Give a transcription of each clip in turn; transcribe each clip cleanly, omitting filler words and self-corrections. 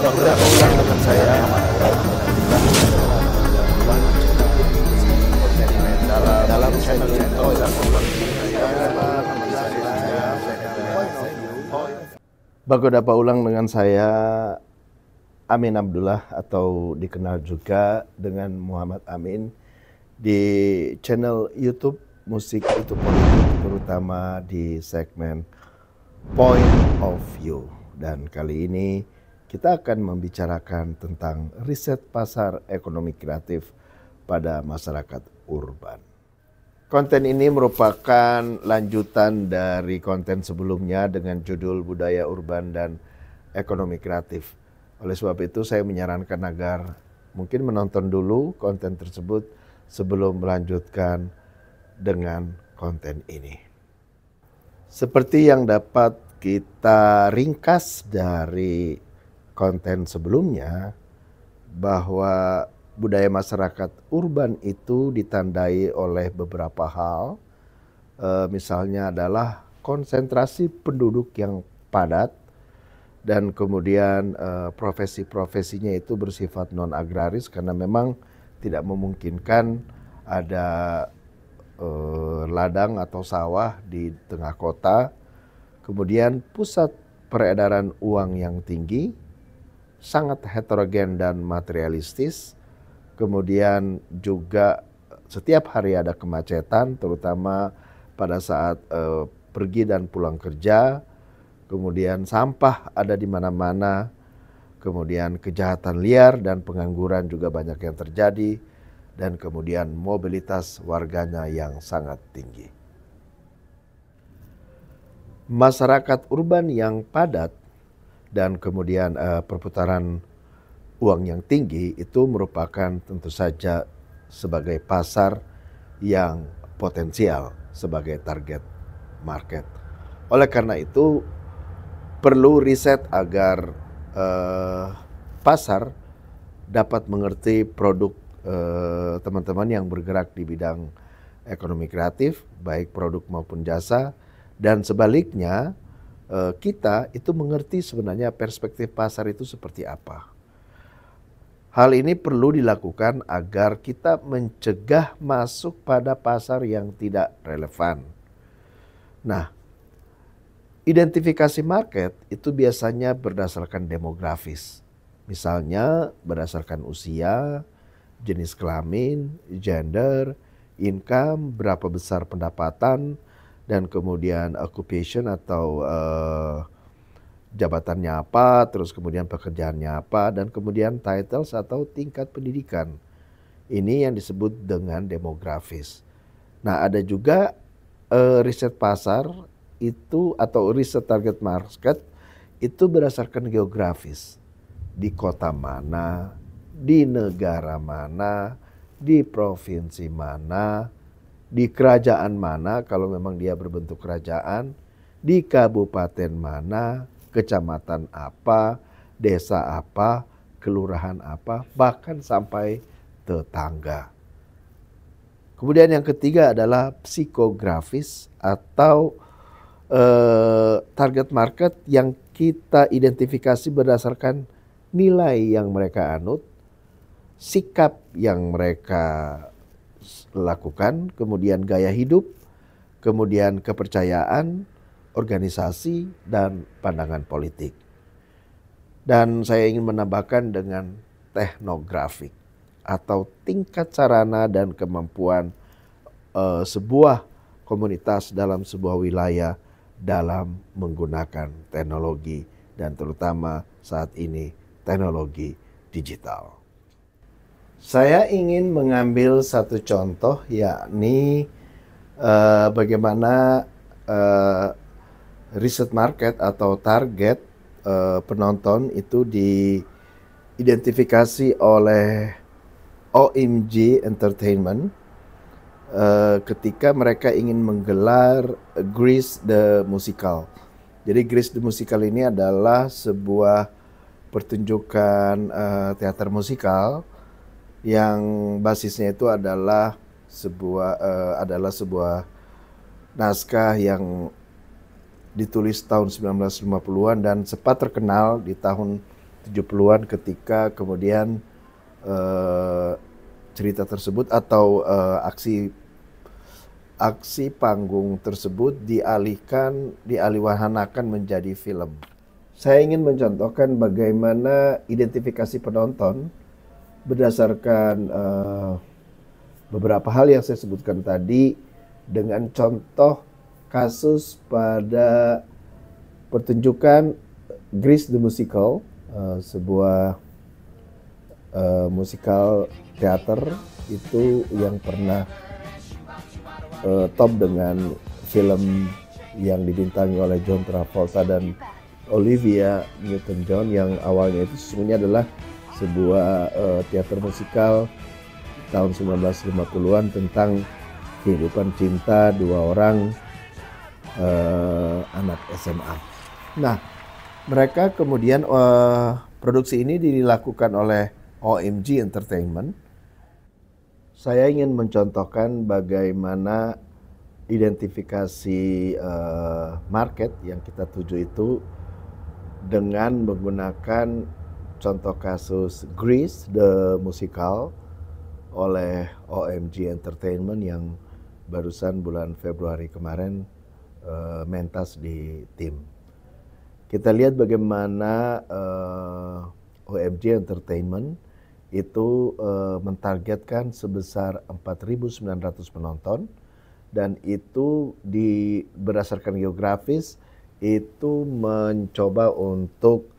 Sudah berulang dengan saya dalam channel Bago dapat ulang dengan saya Amin Abdullah atau dikenal juga dengan Muhammad Amin di channel YouTube Musik Itu Politik, terutama di segmen Point of View. Dan kali ini kita akan membicarakan tentang riset pasar ekonomi kreatif pada masyarakat urban. Konten ini merupakan lanjutan dari konten sebelumnya dengan judul Budaya Urban dan Ekonomi Kreatif. Oleh sebab itu saya menyarankan agar mungkin menonton dulu konten tersebut sebelum melanjutkan dengan konten ini. Seperti yang dapat kita ringkas dari konten sebelumnya, bahwa budaya masyarakat urban itu ditandai oleh beberapa hal, misalnya adalah konsentrasi penduduk yang padat, dan kemudian profesi-profesinya itu bersifat non-agraris karena memang tidak memungkinkan ada ladang atau sawah di tengah kota. Kemudian pusat peredaran uang yang tinggi, sangat heterogen dan materialistis. Kemudian juga setiap hari ada kemacetan, terutama pada saat pergi dan pulang kerja. Kemudian sampah ada di mana-mana. Kemudian kejahatan liar dan pengangguran juga banyak yang terjadi. Dan kemudian mobilitas warganya yang sangat tinggi. Masyarakat urban yang padat dan kemudian perputaran uang yang tinggi itu merupakan tentu saja sebagai pasar yang potensial sebagai target market. Oleh karena itu perlu riset agar pasar dapat mengerti produk teman-teman yang bergerak di bidang ekonomi kreatif, baik produk maupun jasa, dan sebaliknya kita itu mengerti sebenarnya perspektif pasar itu seperti apa. Hal ini perlu dilakukan agar kita mencegah masuk pada pasar yang tidak relevan. Nah, identifikasi market itu biasanya berdasarkan demografis. Misalnya berdasarkan usia, jenis kelamin, gender, income, berapa besar pendapatan, dan kemudian occupation atau jabatannya apa, terus kemudian pekerjaannya apa, dan kemudian titles atau tingkat pendidikan. Ini yang disebut dengan demografis. Nah, ada juga riset pasar itu atau riset target market itu berdasarkan geografis. Di kota mana, di negara mana, di provinsi mana, di kerajaan mana kalau memang dia berbentuk kerajaan, di kabupaten mana, kecamatan apa, desa apa, kelurahan apa, bahkan sampai tetangga. Kemudian yang ketiga adalah psikografis atau target market yang kita identifikasi berdasarkan nilai yang mereka anut, sikap yang mereka lakukan, kemudian gaya hidup, kemudian kepercayaan, organisasi, dan pandangan politik. Dan saya ingin menambahkan dengan teknografik atau tingkat sarana dan kemampuan sebuah komunitas dalam sebuah wilayah dalam menggunakan teknologi dan terutama saat ini teknologi digital. Saya ingin mengambil satu contoh, yakni bagaimana riset market atau target penonton itu diidentifikasi oleh OMG Entertainment ketika mereka ingin menggelar Grease the Musical. Jadi Grease the Musical ini adalah sebuah pertunjukan teater musikal yang basisnya itu adalah sebuah naskah yang ditulis tahun 1950-an dan sempat terkenal di tahun 70-an ketika kemudian cerita tersebut atau aksi panggung tersebut dialihwahanakan menjadi film. Saya ingin mencontohkan bagaimana identifikasi penonton berdasarkan beberapa hal yang saya sebutkan tadi dengan contoh kasus pada pertunjukan Grease the Musical, sebuah musikal teater itu yang pernah top dengan film yang dibintangi oleh John Travolta dan Olivia Newton-John, yang awalnya itu sesungguhnya adalah sebuah teater musikal tahun 1950-an tentang kehidupan cinta dua orang anak SMA. Nah, mereka kemudian produksi ini dilakukan oleh OMG Entertainment. Saya ingin mencontohkan bagaimana identifikasi market yang kita tuju itu dengan menggunakan contoh kasus Grease the Musical oleh OMG Entertainment yang barusan bulan Februari kemarin mentas di tim. Kita lihat bagaimana OMG Entertainment itu mentargetkan sebesar 4.900 penonton, dan itu berdasarkan geografis itu mencoba untuk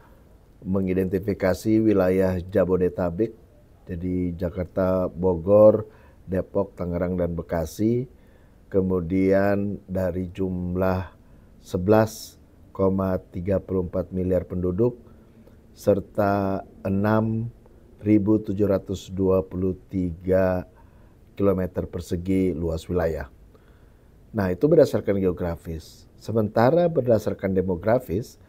mengidentifikasi wilayah Jabodetabek, jadi Jakarta, Bogor, Depok, Tangerang, dan Bekasi. Kemudian dari jumlah 11,34 miliar penduduk serta 6.723 km persegi luas wilayah. Nah, itu berdasarkan geografis. Sementara berdasarkan demografis,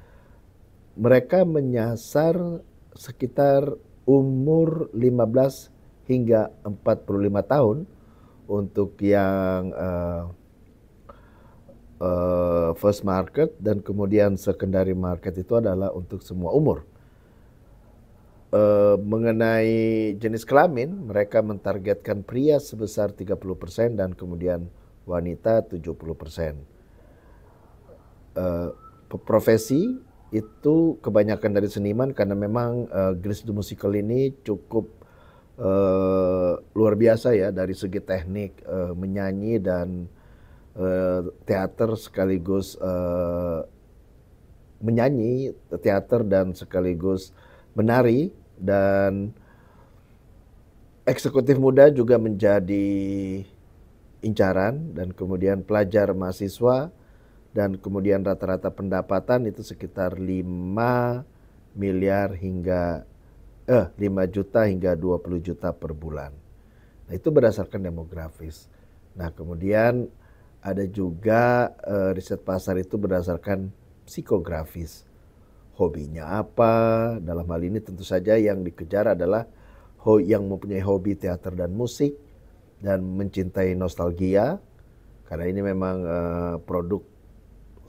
mereka menyasar sekitar umur 15 hingga 45 tahun untuk yang first market, dan kemudian secondary market itu adalah untuk semua umur. Mengenai jenis kelamin, mereka mentargetkan pria sebesar 30% dan kemudian wanita 70%. Profesi itu kebanyakan dari seniman, karena memang Grease the Musical ini cukup luar biasa ya dari segi teknik menyanyi dan teater sekaligus menyanyi, teater dan sekaligus menari, dan eksekutif muda juga menjadi incaran, dan kemudian pelajar mahasiswa, dan kemudian rata-rata pendapatan itu sekitar 5 juta hingga 20 juta per bulan. Nah, itu berdasarkan demografis. Nah, kemudian ada juga riset pasar itu berdasarkan psikografis. Hobinya apa? Dalam hal ini tentu saja yang dikejar adalah yang mempunyai hobi teater dan musik dan mencintai nostalgia, karena ini memang produk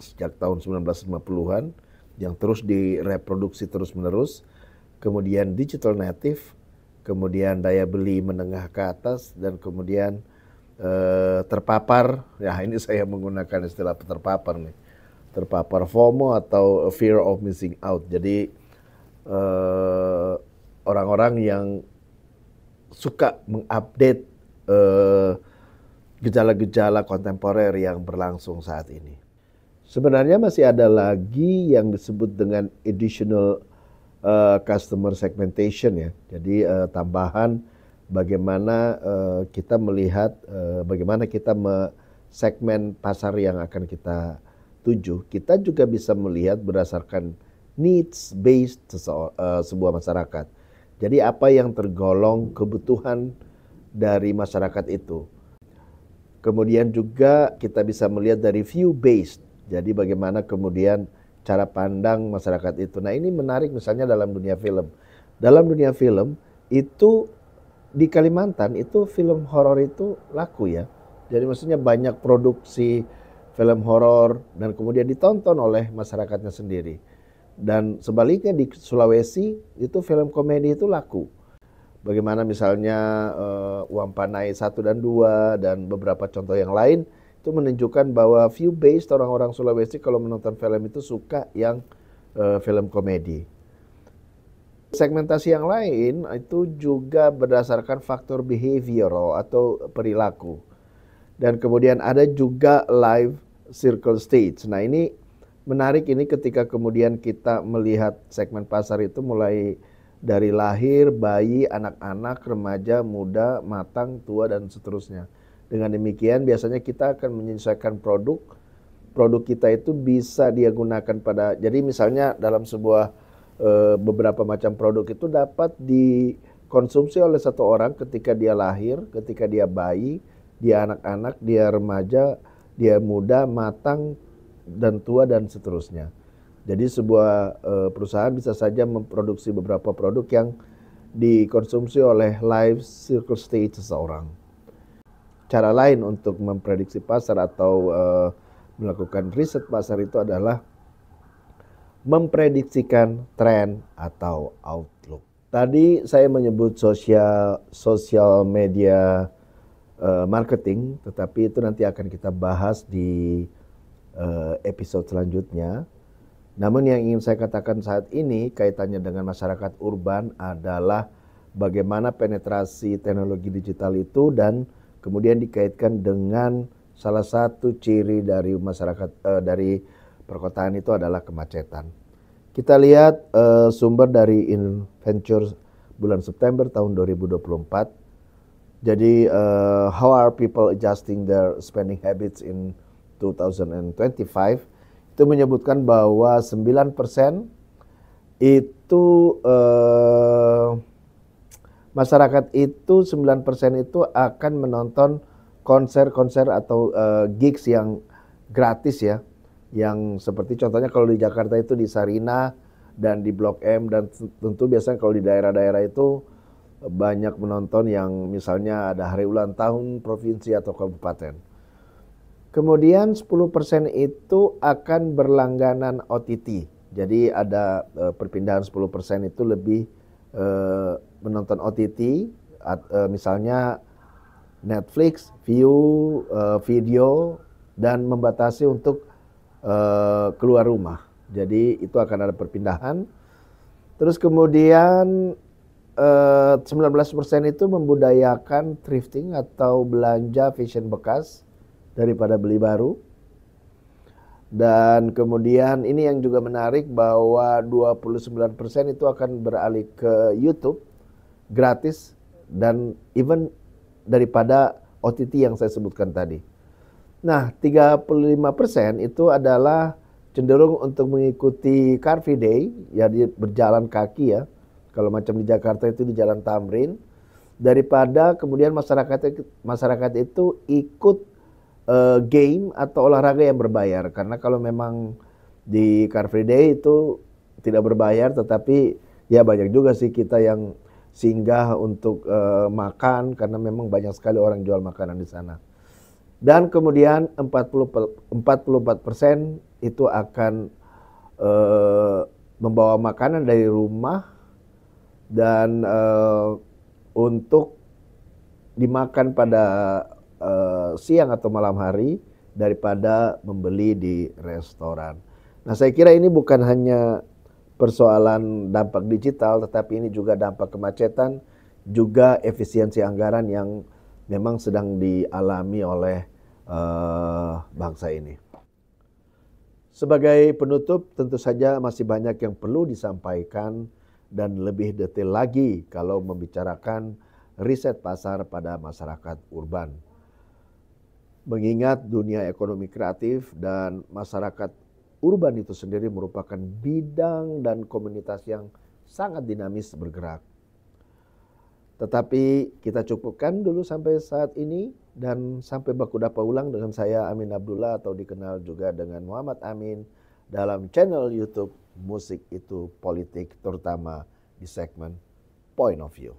sejak tahun 1950-an yang terus direproduksi terus-menerus. Kemudian digital native, kemudian daya beli menengah ke atas, dan kemudian terpapar. Ya, ini saya menggunakan istilah terpapar nih. Terpapar FOMO atau fear of missing out. Jadi orang-orang yang suka mengupdate gejala-gejala kontemporer yang berlangsung saat ini. Sebenarnya masih ada lagi yang disebut dengan additional customer segmentation ya. Jadi tambahan bagaimana kita melihat bagaimana kita segmen pasar yang akan kita tuju. Kita juga bisa melihat berdasarkan needs based sebuah masyarakat. Jadi apa yang tergolong kebutuhan dari masyarakat itu. Kemudian juga kita bisa melihat dari view based. Jadi bagaimana kemudian cara pandang masyarakat itu. Nah, ini menarik misalnya dalam dunia film. Dalam dunia film itu di Kalimantan itu film horor itu laku ya. Jadi maksudnya banyak produksi film horor dan kemudian ditonton oleh masyarakatnya sendiri. Dan sebaliknya di Sulawesi itu film komedi itu laku. Bagaimana misalnya Uang Panai 1 dan 2 dan beberapa contoh yang lain itu menunjukkan bahwa view based orang-orang Sulawesi kalau menonton film itu suka yang film komedi. Segmentasi yang lain itu juga berdasarkan faktor behavioral atau perilaku. Dan kemudian ada juga live circle stage. Nah ini menarik ini ketika kemudian kita melihat segmen pasar itu mulai dari lahir, bayi, anak-anak, remaja, muda, matang, tua, dan seterusnya. Dengan demikian biasanya kita akan menyesuaikan produk kita itu bisa dia gunakan pada, jadi misalnya dalam sebuah beberapa macam produk itu dapat dikonsumsi oleh satu orang ketika dia lahir, ketika dia bayi, dia anak-anak, dia remaja, dia muda, matang, dan tua, dan seterusnya. Jadi sebuah perusahaan bisa saja memproduksi beberapa produk yang dikonsumsi oleh life circle stage seseorang. Cara lain untuk memprediksi pasar atau melakukan riset pasar itu adalah memprediksikan tren atau outlook. Tadi saya menyebut social media marketing, tetapi itu nanti akan kita bahas di episode selanjutnya. Namun yang ingin saya katakan saat ini kaitannya dengan masyarakat urban adalah bagaimana penetrasi teknologi digital itu dan kemudian dikaitkan dengan salah satu ciri dari masyarakat dari perkotaan itu adalah kemacetan. Kita lihat sumber dari InVenture bulan September tahun 2024. Jadi how are people adjusting their spending habits in 2025? Itu menyebutkan bahwa 9% itu masyarakat itu 9% itu akan menonton konser-konser atau gigs yang gratis ya. Yang seperti contohnya kalau di Jakarta itu di Sarina dan di Blok M, dan tentu biasanya kalau di daerah-daerah itu banyak menonton yang misalnya ada hari ulang tahun provinsi atau kabupaten. Kemudian 10% itu akan berlangganan OTT. Jadi ada perpindahan 10% itu lebih menonton OTT, misalnya Netflix, Viu, video, dan membatasi untuk keluar rumah. Jadi itu akan ada perpindahan. Terus kemudian 19% itu membudayakan thrifting atau belanja fashion bekas daripada beli baru. Dan kemudian ini yang juga menarik bahwa 29% itu akan beralih ke YouTube gratis dan even daripada OTT yang saya sebutkan tadi. Nah, 35% itu adalah cenderung untuk mengikuti Car Free Day, jadi berjalan kaki ya. Kalau macam di Jakarta itu di Jalan Tamrin, daripada kemudian masyarakat itu ikut game atau olahraga yang berbayar. Karena kalau memang di Car Free Day itu tidak berbayar, tetapi ya banyak juga sih kita yang singgah untuk makan karena memang banyak sekali orang jual makanan di sana. Dan kemudian 44% itu akan membawa makanan dari rumah dan untuk dimakan pada siang atau malam hari daripada membeli di restoran. Nah, saya kira ini bukan hanya persoalan dampak digital, tetapi ini juga dampak kemacetan, juga efisiensi anggaran yang memang sedang dialami oleh bangsa ini. Sebagai penutup, tentu saja masih banyak yang perlu disampaikan dan lebih detail lagi kalau membicarakan riset pasar pada masyarakat urban. Mengingat dunia ekonomi kreatif dan masyarakat urban itu sendiri merupakan bidang dan komunitas yang sangat dinamis bergerak. Tetapi kita cukupkan dulu sampai saat ini dan sampai baku dapat ulang dengan saya Amin Abdullah atau dikenal juga dengan Muhammad Amin dalam channel YouTube Musik Itu Politik, terutama di segmen Point of View.